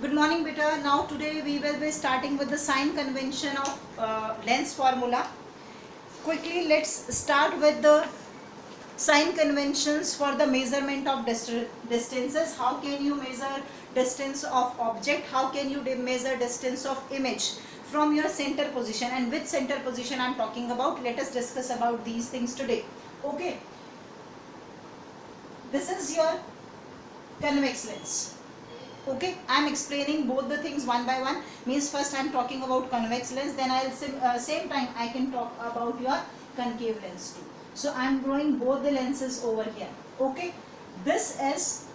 Good morning, beta. Now today we will be starting with the sign convention of lens formula. Quickly, let's start with the sign conventions for the measurement of distances. How can you measure distance of object? How can you measure distance of image from your center position? And which center position I'm talking about? Let us discuss about these things today. Okay. This is your convex lens. Okay, I am explaining both the things one by one. Means first I am talking about convex lens, then I'll same time I can talk about your concave lens too. So I am drawing both the lenses over here. Okay, this is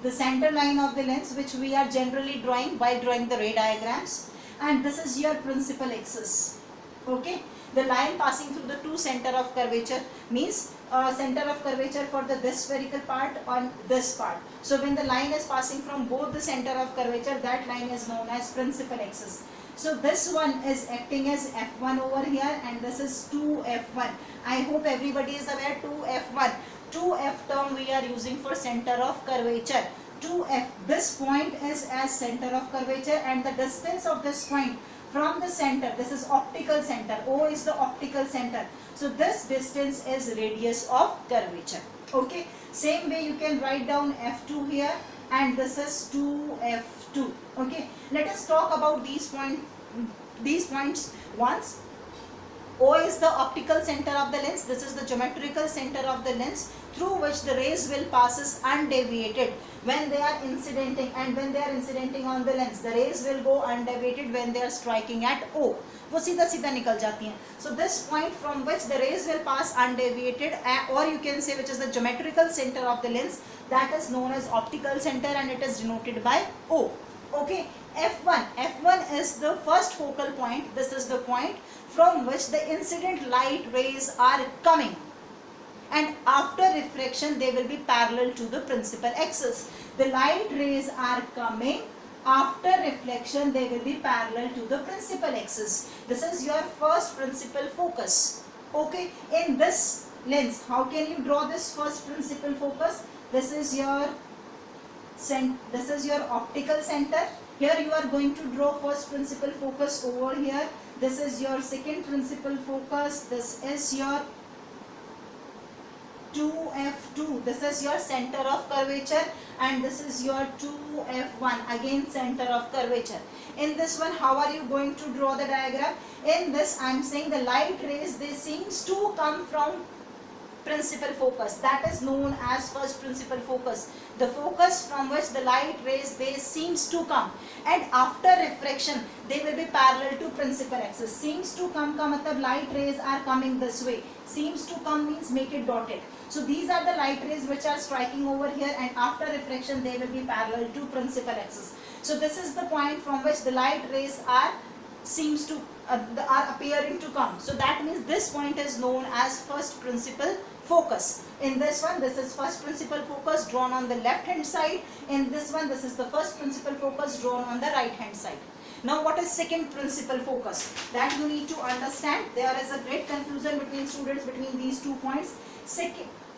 the center line of the lens which we are generally drawing while drawing the ray diagrams, and this is your principal axis. Okay, the line passing through the two center of curvature means center of curvature for this spherical part on this part. So when the line is passing from both the center of curvature, that line is known as principal axis. So this one is acting as F1 over here, and this is 2F1. I hope everybody is aware 2F1. 2F term we are using for center of curvature. 2F, this point is as center of curvature, and the distance of this point from the center, this is optical center, O is the optical center. So this distance is radius of curvature. Okay, same way you can write down F2 here, and this is 2F2. Okay, let us talk about these points once. O is the optical center of the lens. This is the geometrical center of the lens through which the rays will passes undeviated when they are incidenting, and when they are incidenting on the lens, the rays will go undeviated when they are striking at O. वो सीधा सीधा निकल जाती हैं. So this point from which the rays will pass undeviated, or you can say which is the geometrical center of the lens, that is known as optical center, and it is denoted by O. Okay, F1. F1 is the first focal point. This is the point from which the incident light rays are coming, and after refraction they will be parallel to the principal axis. The light rays are coming, after reflection they will be parallel to the principal axis. This is your first principal focus. Okay, in this lens, how can you draw this first principal focus? This is your optical center. Here you are going to draw first principal focus over here. This is your second principal focus. This is your 2F2. This is your center of curvature, and this is your 2F1, again center of curvature. In this one, how are you going to draw the diagram? In this, I am saying the light rays, they seems to come from principal focus, that is known as first principal focus. The focus from which the light rays, they seems to come, and after refraction they will be parallel to principal axis. Seems to come ka matlab light rays are coming this way. Seems to come means make it dotted. So these are the light rays which are striking over here, and after refraction they will be parallel to principal axis. So this is the point from which the light rays are appearing to come. So that means this point is known as first principal focus. In this one, this is first principal focus drawn on the left hand side. In this one, this is the first principal focus drawn on the right hand side. Now what is second principal focus? That you need to understand. There is a great confusion between students between these 2 points.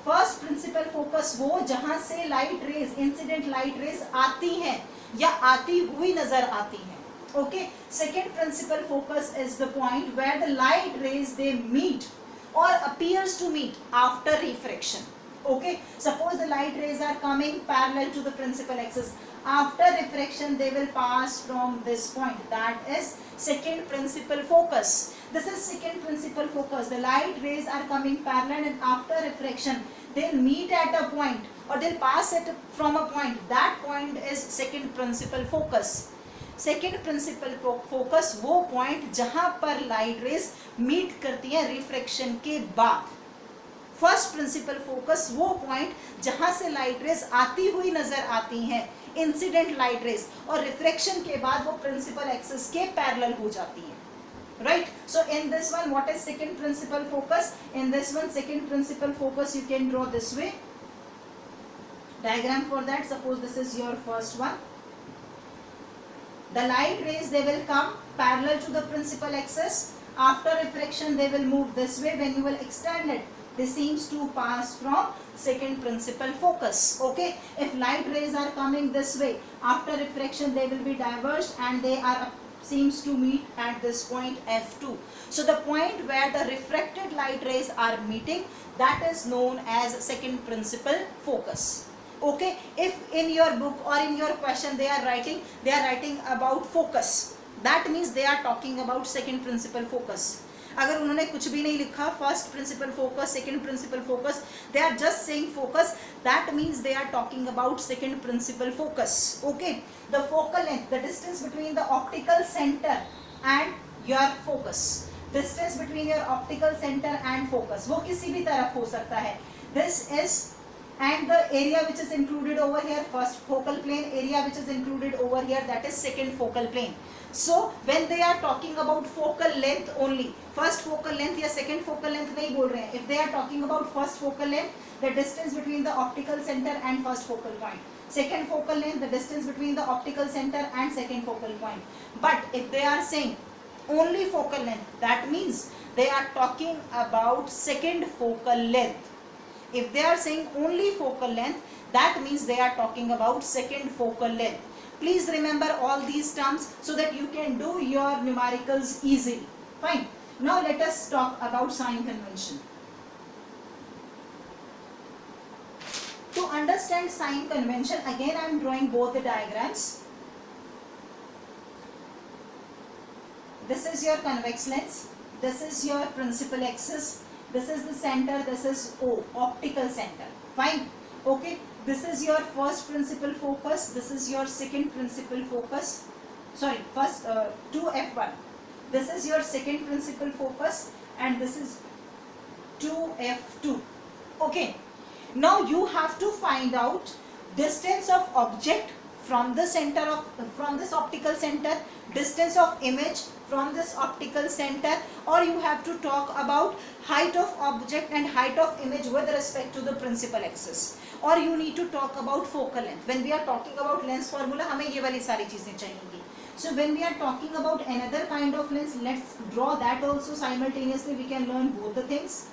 First principal focus वो जहाँ से light rays, incident light rays आती हैं या आती हुई नजर आती हैं. Okay, second principal focus is the point where the light rays, they meet or appears to meet after refraction. Okay, suppose the light rays are coming parallel to the principal axis. After refraction they will pass from this point. That is second principal focus. This is second principal focus. The light rays are coming parallel, and after refraction they'll meet at a point, or they'll pass it from a point. That point is second principal focus. Second principal focus वो point जहां पर light rays meet करती है refraction के बाद. First principal focus वो point जहां से लाइट रेज आती हुई नजर आती हैं, इंसिडेंट लाइट रेज, और रिफ्रैक्शन के बाद वो प्रिंसिपल एक्सिस के पैरेलल हो जाती है. Right? So in this one, what is second principal focus? In this one, second principal focus you can draw this way. Diagram for that. Suppose this is your first one. The light rays, they will come parallel to the principal axis. After refraction they will move this way. When you will extend it, They seems to pass from second principal focus. Okay, if light rays are coming this way, after refraction they will be diverged and they are seems to meet at this point F2. So the point where the refracted light rays are meeting, that is known as second principal focus. Okay, if in your book or in your question they are writing about focus, that means they are talking about second principal focus. अगर उन्होंने कुछ भी नहीं लिखा, first principal focus, second principal focus, they are just saying focus, that means they are talking about second principal focus. Okay, the focal length, the distance between the optical centre and your focus, distance between your optical centre and focus, वो किसी भी तरफ हो सकता है. This is and the area which is included over here, first focal plane, area which is included over here, that is second focal plane. So when they are talking about focal length only, first focal length या second focal length नहीं बोल रहे हैं. If they are talking about first focal length, the distance between the optical center and first focal point. Second focal length, the distance between the optical center and second focal point. But if they are saying only focal length, that means they are talking about second focal length. If they are saying only focal length, that means they are talking about second focal length. Please remember all these terms so that you can do your numericals easily. Fine. Now let us talk about sign convention. To understand sign convention, again I am drawing both the diagrams. This is your convex lens. This is your principal axis. This is the center, this is O, optical center. Fine. Okay, this is your first principal focus, this is your second principal focus. Sorry, first 2F1. This is your second principal focus and this is 2F2. Okay, now you have to find out distance of object from the center of, from this optical center, distance of image from this optical center, or you have to talk about height of object and height of image with respect to the principal axis, or you need to talk about focal length. When we are talking about lens formula, हमें ये वाली सारी चीजें चाहिए. So when we are talking about another kind of lens, let's draw that also simultaneously. We can learn both the things.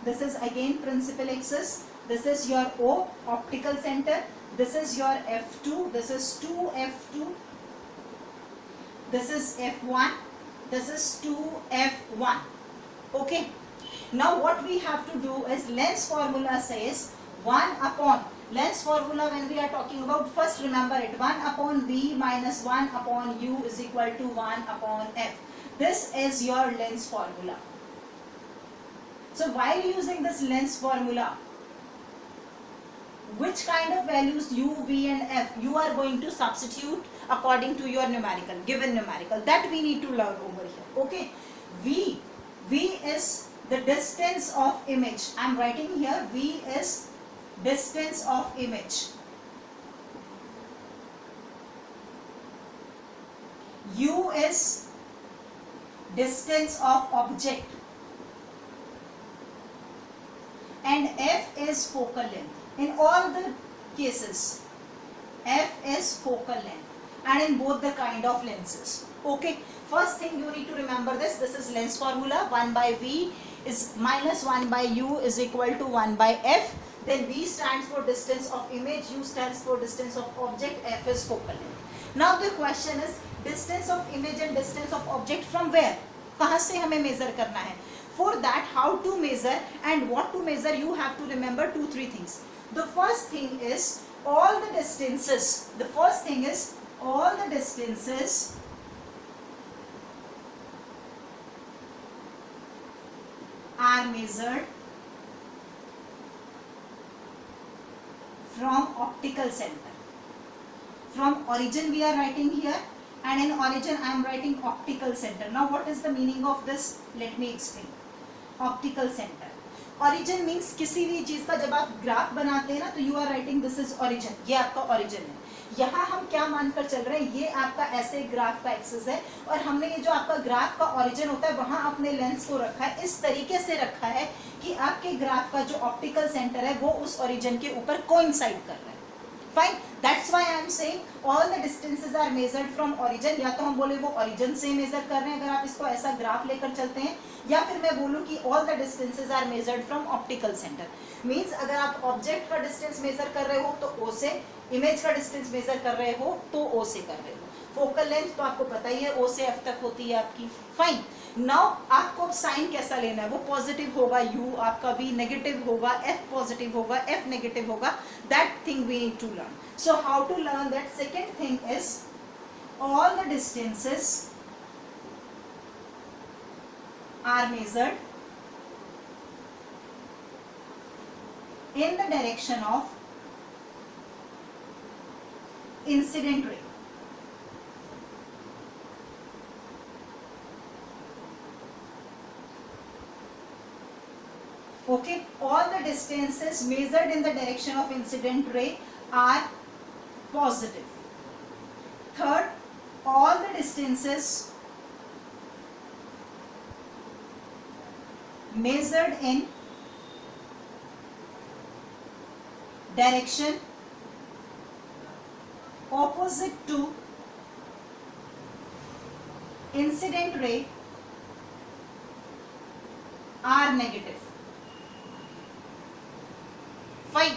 This is again principal axis. This is your O, optical center. This is your F2. This is 2F2. This is F1. This is 2F1. Okay. Now what we have to do is, lens formula says 1 upon, lens formula when we are talking about, first remember it, 1 upon V minus 1 upon U is equal to 1 upon F. This is your lens formula. So while using this lens formula, which kind of values U, V and F you are going to substitute according to your numerical, given numerical, that we need to learn over here. Okay, V is the distance of image. I am writing here V is distance of image. U is distance of object. And F is focal length. In all the cases, F is focal length, and in both the kind of lenses. Okay, first thing you need to remember this. This is lens formula. 1 by V is minus 1 by U is equal to 1 by F. Then V stands for distance of image, U stands for distance of object, F is focal length. Now the question is, distance of image and distance of object from where? कहाँ से हमें measure करना है? For that, how to measure and what to measure, you have to remember 2-3 things. The first thing is all the distances. The first thing is all the distances are measured from optical center. From origin we are writing here, and in origin I am writing optical center. Now what is the meaning of this? Let me explain. Optical center. Origin means किसी भी चीज का जब आप graph बनाते हैं ना, तो you are writing this is origin. ये आपका origin है. यहाँ हम क्या मानकर चल रहे हैं, ये आपका ऐसे ग्राफ का एक्सिस है, और हमने ये जो आपका ग्राफ का ओरिजिन होता है वहाँ अपने लेंस को रखा है, इस तरीके से रखा है कि आपके ग्राफ का जो ऑप्टिकल सेंटर है वो उस ओरिजिन के ऊपर कोइंसाइड कर रहा है. Fine, That's why I am saying all the distances are measured from origin. या तो हम बोले वो origin से measure कर रहे हैं अगर आप इसको ऐसा ग्राफ लेकर चलते हैं, या फिर मैं बोलूँ कि all the distances are measured from optical center. Means अगर आप object का distance measure कर रहे हो तो O से, image का distance measure कर रहे हो तो O से कर रहे हो. फोकल लेंथ तो आपको पता ही है O से F तक होती है आपकी. फाइन. नाउ आपको साइन कैसा लेना है, वो पॉजिटिव होगा U, आपका V नेगेटिव होगा, F पॉजिटिव होगा, F नेगेटिव होगा. That thing we need to learn. So how to learn that? Second thing is all the distances are measured in the direction of incident ray. Okay, all the distances measured in the direction of incident ray are positive. Third, all the distances measured in direction opposite to incident ray are negative. Fine.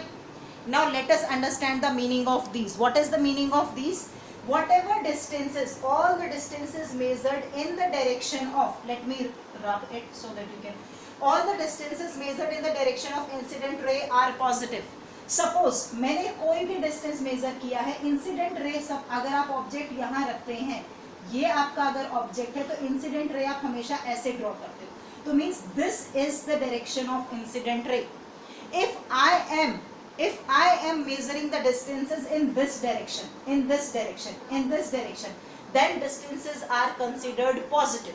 Now let us understand the meaning of these. What is the meaning of these? Whatever distances, all the distances measured in the direction of, let me rub it so that you can, all the distances measured in the direction of incident ray are positive. Suppose मैंने कोई भी distance measure किया है, incident ray सब अगर आप object यहाँ रखते हैं, ये आपका अगर object है तो incident ray आप हमेशा ऐसे draw करते हो. तो means this is the direction of incident ray. If I am measuring the distances in this direction, in this direction, in this direction, then distances are considered positive,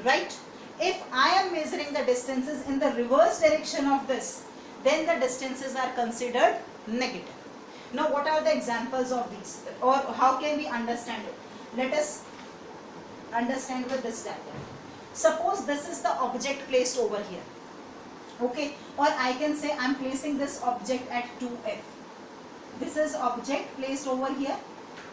right? If I am measuring the distances in the reverse direction of this, then the distances are considered negative. Now what are the examples of these, or how can we understand it? Let us understand with this diagram. Suppose this is the object placed over here. Okay, or I can say I am placing this object at 2F. This is object placed over here.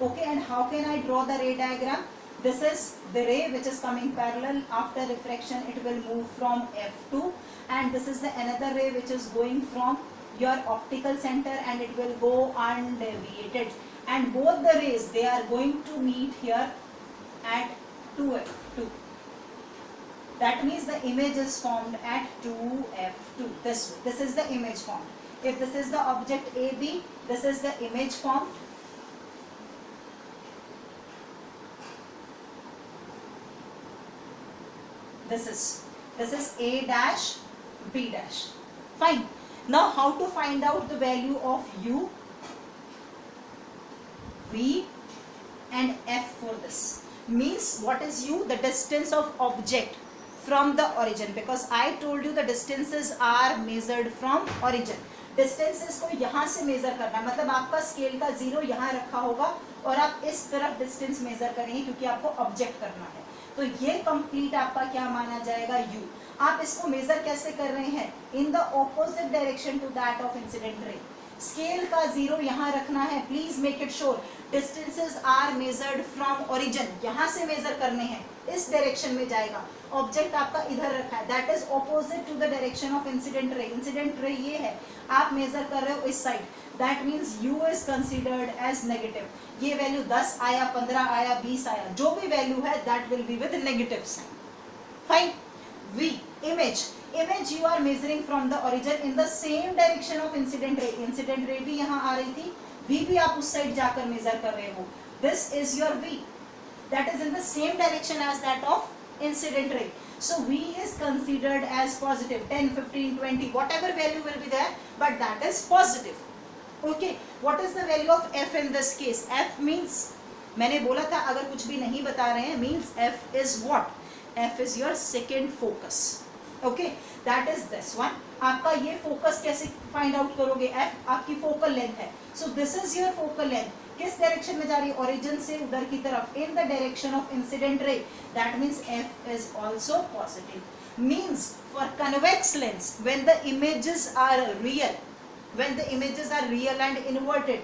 Okay, and how can I draw the ray diagram? This is the ray which is coming parallel. After refraction it will move from F2, and this is the another ray which is going from your optical center and it will go undeviated, and both the rays, they are going to meet here at 2F2. That means the image is formed at 2F2. This way. This is the image formed. If this is the object AB, this is the image formed. This is A dash, B dash. Fine. Now how to find out the value of U, V and F for this? Means what is U? The distance of object from the origin, because I told you the distances are measured from origin. Distances को यहाँ से measure करना, मतलब आपका scale का 0 यहाँ रखा होगा और आप इस तरफ distance measure करेंगे क्योंकि आपको object करना है. तो ये complete आपका क्या माना जाएगा? U. आप इसको measure कैसे कर रहे हैं? In the opposite direction to that of incident ray. Scale का 0 यहाँ रखना है. Please make it sure distances are measured from origin. यहाँ से मेजर करने हैं, इस डायरेक्शन में जाएगा. ऑब्जेक्ट आपका इधर रखा है, that is opposite to the direction of incident ray. Incident ray ये है, आप मेजर कर रहे हो इस side, that means U is considered as negative. ये वैल्यू 10 आया, 15 आया, 20 आया, जो भी वैल्यू है that will be with negative sign. Fine. We image, image you are measuring from the origin in the same direction of incident ray. Incident ray भी यहाँ आ रही थी, V भी आप उस साइड जाकर मेजर कर रहे हो. This is your V, that is in the same direction as that of incident ray. So V is considered as positive. 10, 15, 20, whatever value will be there, but that is positive. Okay, what is the value of F in this case? F means, मैंने बोला था अगर कुछ भी नहीं बता रहे हैं, means F is what? F is your second focus. Okay, that is this one. आपका ये फोकस कैसे फाइंड आउट करोगे? एफ आपकी फोकल लेंथ है. So this is your focal length. किस डायरेक्शन में जा रही है? ओरिजिन से उधर की तरफ, in the direction of incident ray. That means F is also positive. Means for convex lens, when the images are real, when the images are real and inverted,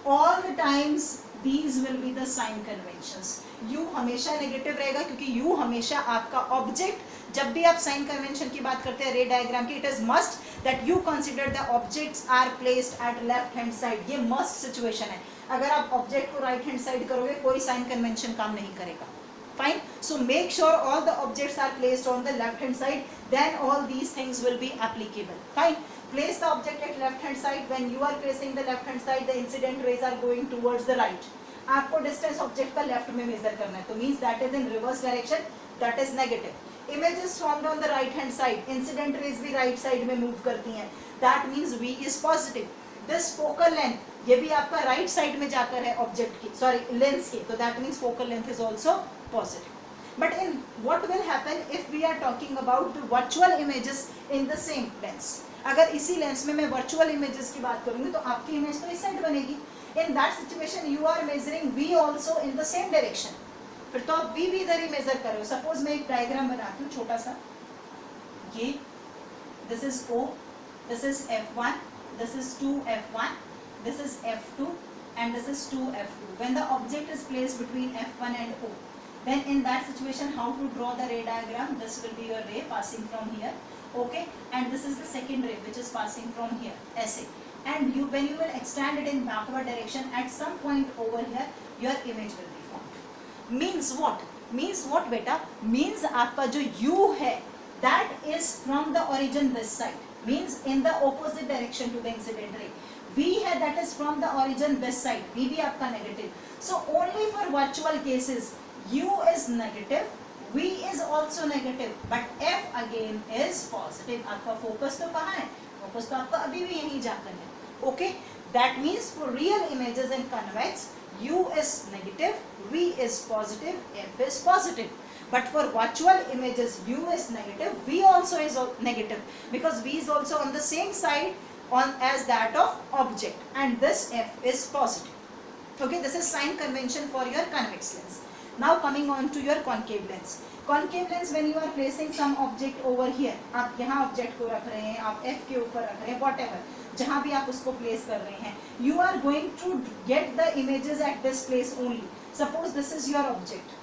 all the times these will be the sign conventions. u हमेशा negative रहेगा क्योंकि u हमेशा आपका object, जब भी आप sign convention की बात करते हैं रे डायग्राम की, it is must that you consider the objects are placed at left hand side. ये मस्ट सिचुएशन है. अगर आप ऑब्जेक्ट को राइट हैंड साइड करोगे कोई साइन कन्वेंशन काम नहीं करेगा. Fine. So make sure all the objects are placed on the left hand side. Then all these things will be applicable. Fine. Place the object at left hand side. When you are placing the left hand side, the incident rays are going towards the right. आपको distance object का left में measure करना है. तो means that is in reverse direction. That is negative. Image is formed on the right hand side. Incident rays भी right side में move करती हैं. That means V is positive. This focal length, ये भी आपका right side में जाकर है object की, sorry lens की. तो that means focal length is also positive. But in what will happen if we are talking about the virtual images in the same lens? अगर इसी लेंस में मैं virtual images की बात करूंगी तो आपकी इमेज तो इस साइड बनेगी. In that situation you are measuring V also in the same direction. फिर तो आप V भी इधर ही मेजर कर रहे हो. सपोज मैं एक डायग्राम बनाती हूँ छोटा सा. ये this is O, this is F1, this is 2F1, this is F2 and this is 2F2. When the object is placed between F1 and O, then in that situation how to draw the ray diagram? This will be your ray passing from here, okay, and this is the second ray which is passing from here, SA, and you, when you will extend it in backward direction, at some point over here your image will be formed. Means what? Means what beta? Means आपका जो U है that is from the origin this side, means in the opposite direction to the incident ray. V है that is from the origin this side, V भी आपका negative. So only for virtual cases U is negative, V is also negative, but F again is positive. आपका focus तो कहाँ है? Focus तो आपका अभी भी यहीं जाकर है. Okay, that means for real images in convex, U is negative, V is positive, F is positive. But for virtual images, U is negative, V also is negative because V is also on the same side on as that of object, and this F is positive. Okay, this is sign convention for your convex lens. Now coming on to your concave lens. Concave lens, when you are placing some object over here, आप यहाँ object को रख रहे हैं, आप F के ऊपर रख रहे हैं, whatever, जहाँ भी आप उसको place कर रहे हैं, you are going to get the images at this place only. Suppose this is your object.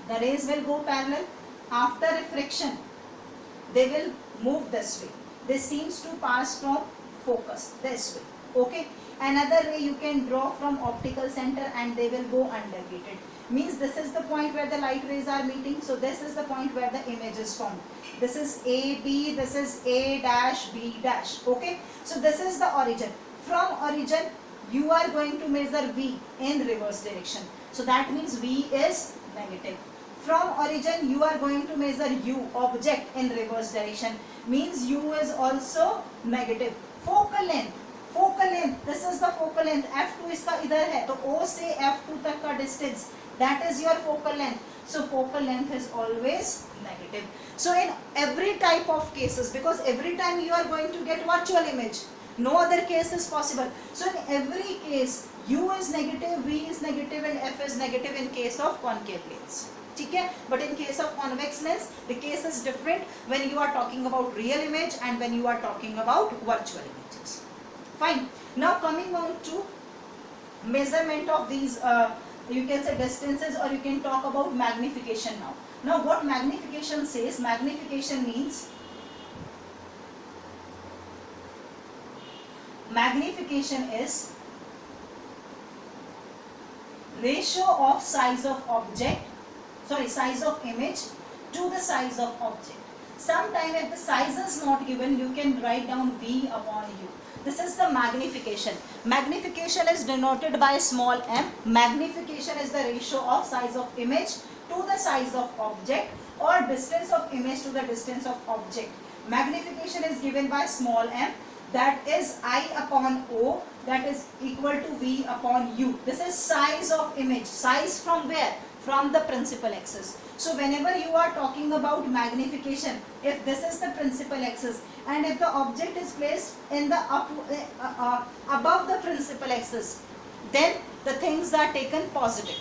The rays will go parallel. After refraction, they will move this way. This seems to pass from focus this way. Okay. Another ray you can draw from optical center and they will go undergated. Means this is the point where the light rays are meeting. So this is the point where the image is formed. This is A, B, this is A dash, B dash. Okay. So this is the origin. From origin, you are going to measure V in reverse direction. So that means V is negative. From origin, you are going to measure U, object, in reverse direction. Means U is also negative. Focal length. Focal length, this is the focal length. F2 इसका इधर है, तो O से F2 तक का distance, that is your focal length. So focal length is always negative. So in every type of cases, because every time you are going to get virtual image, no other case is possible. So in every case, U is negative, V is negative, and F is negative in case of concave lens. ठीक है? But in case of convex lens, the case is different when you are talking about real image and when you are talking about virtual images. Fine. Now coming on to measurement of these, you can say distances, or you can talk about magnification now. Now what magnification says? Magnification means, magnification is ratio of size of object, size of image to the size of object. Sometime if the size is not given, you can write down V upon U. This is the magnification. Magnification is denoted by small m. Magnification is the ratio of size of image to the size of object, or distance of image to the distance of object. Magnification is given by small m, that is I upon O, that is equal to V upon U. This is size of image. Size from where? From the principal axis. So whenever you are talking about magnification, if this is the principal axis and if the object is placed in the above the principal axis, then the things are taken positive.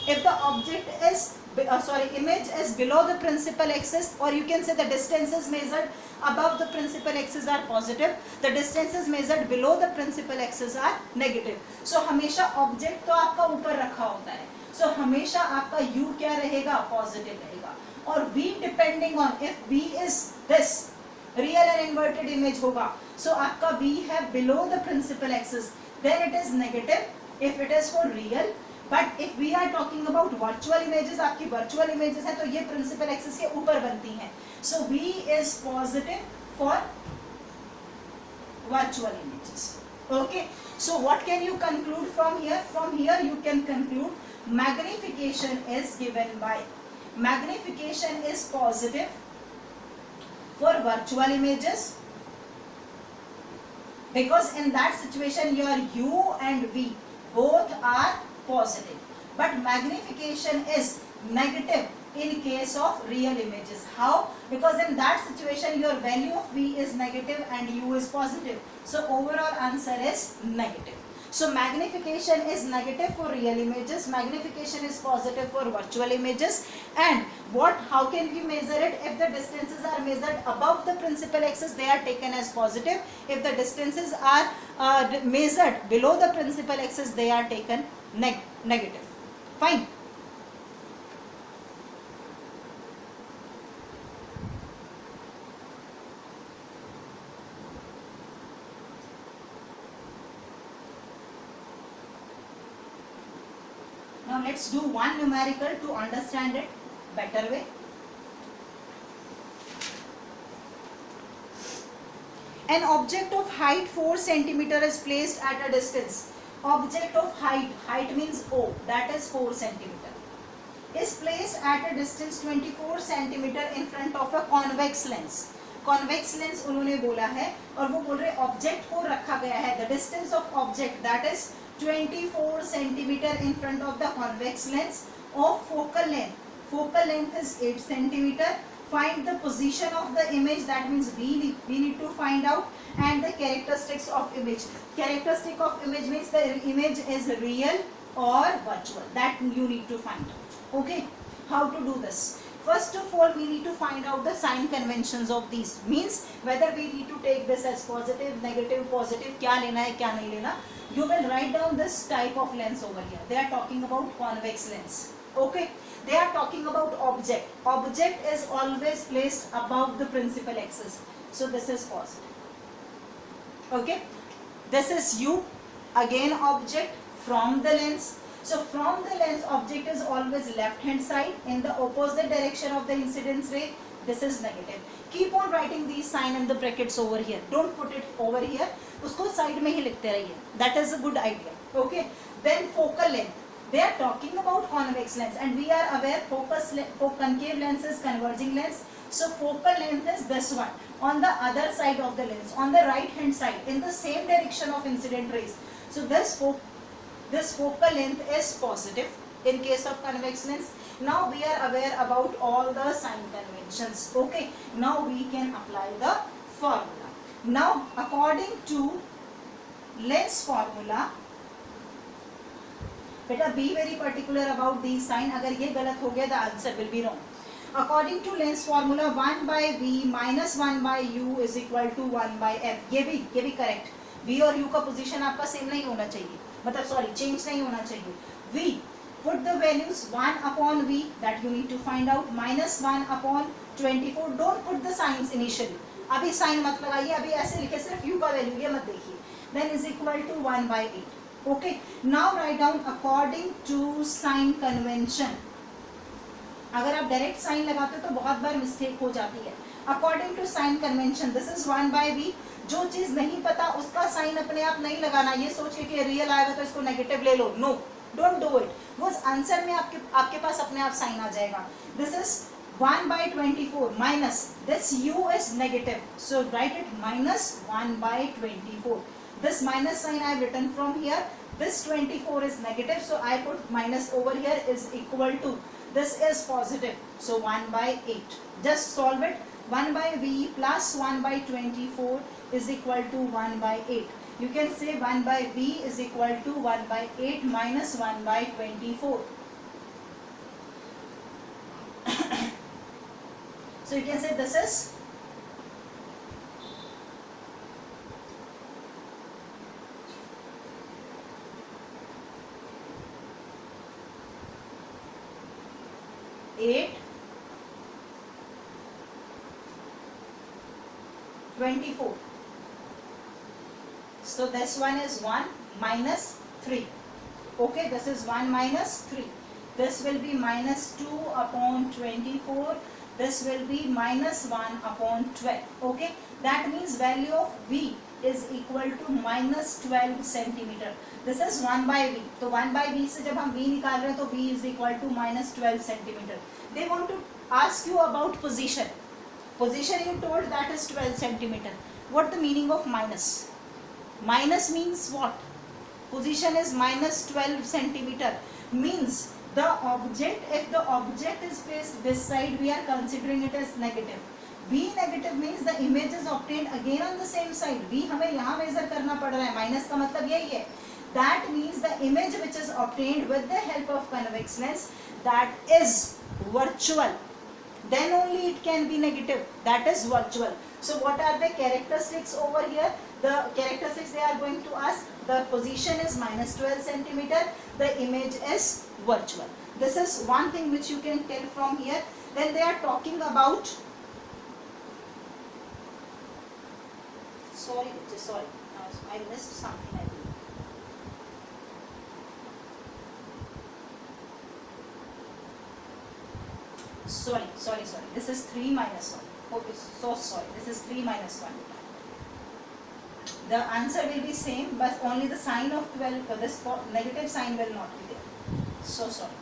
If the object is image is below the principal axis, or you can say the distances measured above the principal axis are positive, the distances measured below the principal axis are negative. So हमेशा object तो आपका ऊपर रखा होता है, so हमेशा आपका u क्या रहेगा, पॉजिटिव रहेगा. और v depending on, if v is this real and inverted image होगा, so आपका v है below the principal axis, then it is negative if it is for real. But if we are talking about virtual images, आपकी virtual images है तो ये principal axis के ऊपर बनती हैं, so v is positive for virtual images. Okay, so what can you conclude from here? From here you can conclude magnification is given by, magnification is positive for virtual images, because in that situation your u and v both are positive, but magnification is negative in case of real images. How? Because in that situation your value of v is negative and u is positive, so overall answer is negative. So magnification is negative for real images, magnification is positive for virtual images. And what, how can we measure it? If the distances are measured above the principal axis, they are taken as positive. If the distances are measured below the principal axis, they are taken negative. Fine. Now let's do one numerical to understand it better way. An object of height 4 cm is placed at a distance. Object of height, height means O, that is 4 cm, is placed at a distance 24 cm in front of a convex lens. Convex lens उन्होंने बोला है और वो बोल रहे object को रखा गया है. The distance of object, that is 24 cm in front of the convex lens of focal length. Focal length is 8 cm. Find the position of the image, that means we need to find out, and the characteristics of image. Characteristic of image means the image is real or virtual, that you need to find out. Okay, how to do this? First of all, we need to find out the sign conventions of these, means whether we need to take this as positive, negative, positive, क्या लेना है क्या नहीं लेना. You will write down this type of lens over here. They are talking about convex lens. Okay, they are talking about object. Object is always placed above the principal axis, so this is positive. Okay, this is u, again object from the lens. So from the lens, object is always left hand side in the opposite direction of the incidence ray. This is negative. Keep on writing these sign in the brackets over here. Don't put it over here. उसको side में ही लिखते रहिए. That is a good idea. Okay. Then focal length. They are talking about convex lens, and we are aware concave lens is converging lens. So focal length is this one on the other side of the lens, on the right hand side in the same direction of incident rays. So this focal length is positive in case of convex lens. Now we are aware about all the sign conventions. Okay, now we can apply the formula. Now according to lens formula, बेटा be very particular about these sign. अगर ये गलत हो गया the answer will be wrong. According to lens formula, 1 by v minus 1 by u is equal to 1 by f. ये भी correct. v और u का position आपका same नहीं होना चाहिए, मतलब sorry change नहीं होना चाहिए. v, put the values 1 upon v, that you need to find out, minus 1 upon 24. Don't put the signs initially. अभी sign मत लगाइए, अभी ऐसे लिखे सिर्फ u का value, ये मत देखिए. Then is equal to 1 by 8. Okay, now write down according to sign convention. अगर आप डायरेक्ट साइन लगाते हो तो बहुत बार मिस्टेक हो जाती है. According to sign convention, this is 1 by v. जो चीज नहीं पता उसका साइन अपने आप नहीं लगाना. ये सोचिए कि रियल आएगा तो इसको नेगेटिव ले लो. No, don't do it. वो आंसर में आपके पास अपने आप साइन आ जाएगा. This is 1 by 24 minus this u is negative, so write it minus 1 by 24. This minus sign I have written from here. This 24 is negative, so I put minus over here is equal to, this is positive, so 1 by 8. Just solve it. 1 by v plus 1 by 24 is equal to 1 by 8. You can say 1 by v is equal to 1 by 8 minus 1 by 24. So you can say this is 8/24. So this one is 1 minus 3. Okay, this is 1 minus 3. This will be minus 2/24. This will be minus 1/12. Okay, that means value of V is equal to minus 12 centimeter. This is 1 by V. तो 1 by V से जब हम V निकाल रहे हैं तो V is equal to minus 12 centimeter. They want to ask you about position. Position you told that is 12 centimeter. What the meaning of minus? Minus means what? Position is minus 12 centimeter. Means the object, if the object is placed this side, we are considering it as negative. V negative means the image is obtained again on the same side. V हमें यहाँ measure करना पड़ रहा है. Minus का मतलब यही है. That means the image which is obtained with the help of convex lens, that is virtual. Then only it can be negative. That is virtual. So what are the characteristics over here? The characteristics they are going to ask. The position is minus 12 centimeter. The image is virtual. This is one thing which you can tell from here. Then they are talking about. Sorry, I missed something. I believe. Sorry. This is 3 minus 1. Oh, so sorry. This is 3 minus 1. The answer will be same, but only the sign of 12, this negative sign will not be there. So sorry.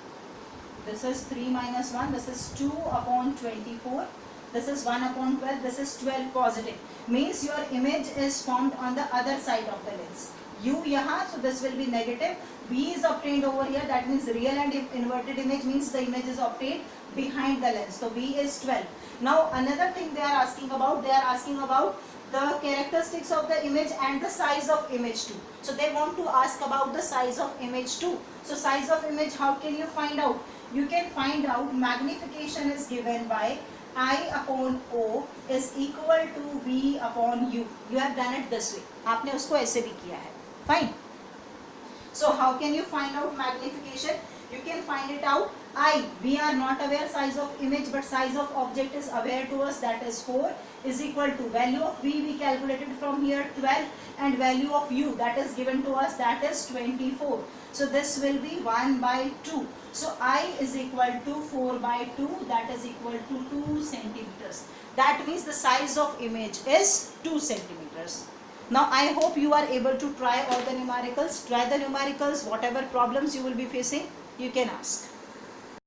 This is 3 minus 1. This is 2/24. This is 1/12. This is 12 positive. Means your image is formed on the other side of the lens. U यहाँ, so this will be negative. V is obtained over here. That means real and inverted image means the image is obtained behind the lens. So V is 12. Now another thing they are asking about. They are asking about the characteristics of the image and the size of image too. So they want to ask about the size of image too. So size of image, how can you find out? You can find out magnification is given by I/O is equal to V/U. You have done it this way. आपने उसको ऐसे भी किया है. Fine. So how can you find out magnification? You can find it out. We are not aware size of image, but size of object is aware to us, that is 4 is equal to value of V we calculated from here 12, and value of U that is given to us, that is 24. So this will be 1/2. So I is equal to 4/2, that is equal to 2 centimeters. That means the size of image is 2 centimeters. Now I hope you are able to try all the numericals. Try the numericals. Whatever problems you will be facing, you can ask.